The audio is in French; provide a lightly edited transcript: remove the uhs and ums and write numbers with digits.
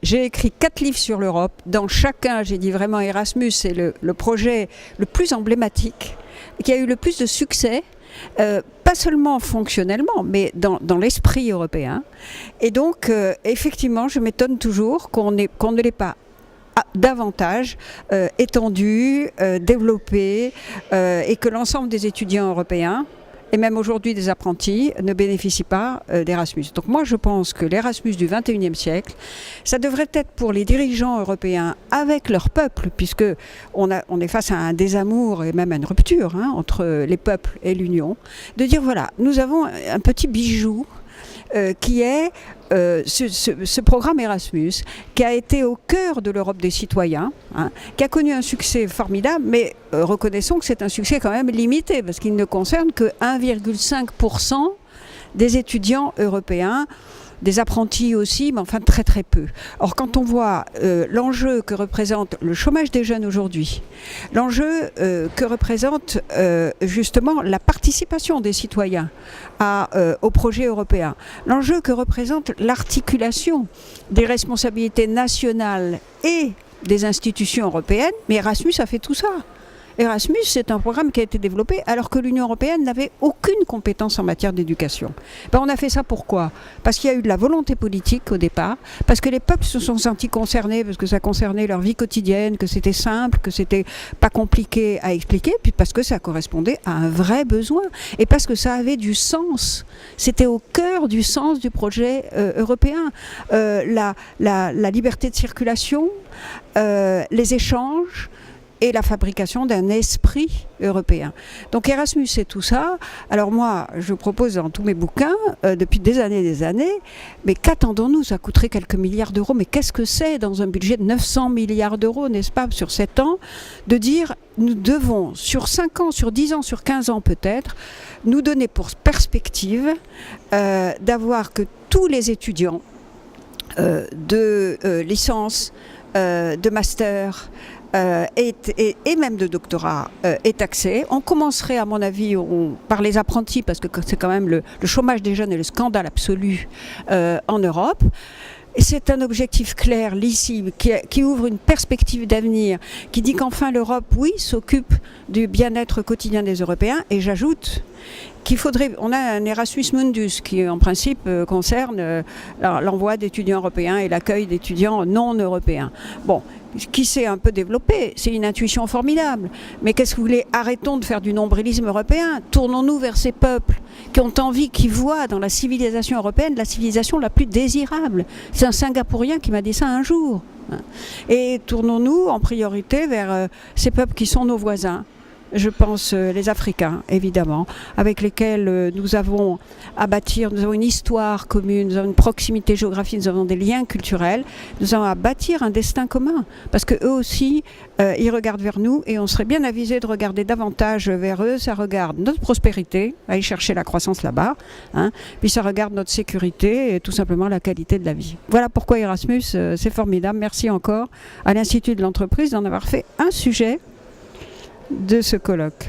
J'ai écrit 4 livres sur l'Europe. Dans chacun, j'ai dit vraiment Erasmus, c'est le projet le plus emblématique, qui a eu le plus de succès, pas seulement fonctionnellement, mais dans l'esprit européen. Et donc, effectivement, je m'étonne toujours qu'on ne l'ait pas davantage étendu, développé, et que l'ensemble des étudiants européens, et même aujourd'hui des apprentis, ne bénéficient pas d'Erasmus. Donc moi je pense que l'Erasmus du XXIe siècle, ça devrait être pour les dirigeants européens avec leur peuple, puisque on est face à un désamour et même à une rupture entre les peuples et l'Union, de dire voilà, nous avons un petit bijou qui est ce programme Erasmus, qui a été au cœur de l'Europe des citoyens, qui a connu un succès formidable, mais reconnaissons que c'est un succès quand même limité, parce qu'il ne concerne que 1,5% des étudiants européens, des apprentis aussi, mais enfin très très peu. Or quand on voit l'enjeu que représente le chômage des jeunes aujourd'hui, l'enjeu que représente justement la participation des citoyens au projet européen, l'enjeu que représente l'articulation des responsabilités nationales et des institutions européennes, mais Erasmus a fait tout ça. Erasmus, c'est un programme qui a été développé alors que l'Union européenne n'avait aucune compétence en matière d'éducation. On a fait ça pourquoi? Parce qu'il y a eu de la volonté politique au départ, parce que les peuples se sont sentis concernés, parce que ça concernait leur vie quotidienne, que c'était simple, que c'était pas compliqué à expliquer, puis parce que ça correspondait à un vrai besoin, et parce que ça avait du sens. C'était au cœur du sens du projet européen. La liberté de circulation, les échanges, et la fabrication d'un esprit européen. Donc Erasmus, c'est tout ça. Alors moi, je propose dans tous mes bouquins, depuis des années, mais qu'attendons-nous? Ça coûterait quelques milliards d'euros, mais qu'est-ce que c'est dans un budget de 900 milliards d'euros, n'est-ce pas, sur 7 ans, de dire, nous devons, sur 5 ans, sur 10 ans, sur 15 ans peut-être, nous donner pour perspective d'avoir que tous les étudiants de licence, de master, et même de doctorat est accès. On commencerait, à mon avis, par les apprentis, parce que c'est quand même le chômage des jeunes est le scandale absolu en Europe. Et c'est un objectif clair, lisible, qui ouvre une perspective d'avenir, qui dit qu'enfin l'Europe, oui, s'occupe du bien-être quotidien des Européens. Et j'ajoute qu'il faudrait, on a un Erasmus Mundus qui en principe concerne l'envoi d'étudiants européens et l'accueil d'étudiants non européens. Bon, qui s'est un peu développé, c'est une intuition formidable. Mais qu'est-ce que vous voulez? Arrêtons de faire du nombrilisme européen. Tournons-nous vers ces peuples qui ont envie, qui voient dans la civilisation européenne la civilisation la plus désirable. C'est un Singapourien qui m'a dit ça un jour. Et tournons-nous en priorité vers ces peuples qui sont nos voisins. Je pense les Africains, évidemment, avec lesquels nous avons à bâtir, nous avons une histoire commune, nous avons une proximité géographique, nous avons des liens culturels, nous avons à bâtir un destin commun, parce qu'eux aussi, ils regardent vers nous, et on serait bien avisé de regarder davantage vers eux. Ça regarde notre prospérité, aller chercher la croissance là-bas, puis ça regarde notre sécurité et tout simplement la qualité de la vie. Voilà pourquoi Erasmus, c'est formidable. Merci encore à l'Institut de l'entreprise d'en avoir fait un sujet de ce colloque.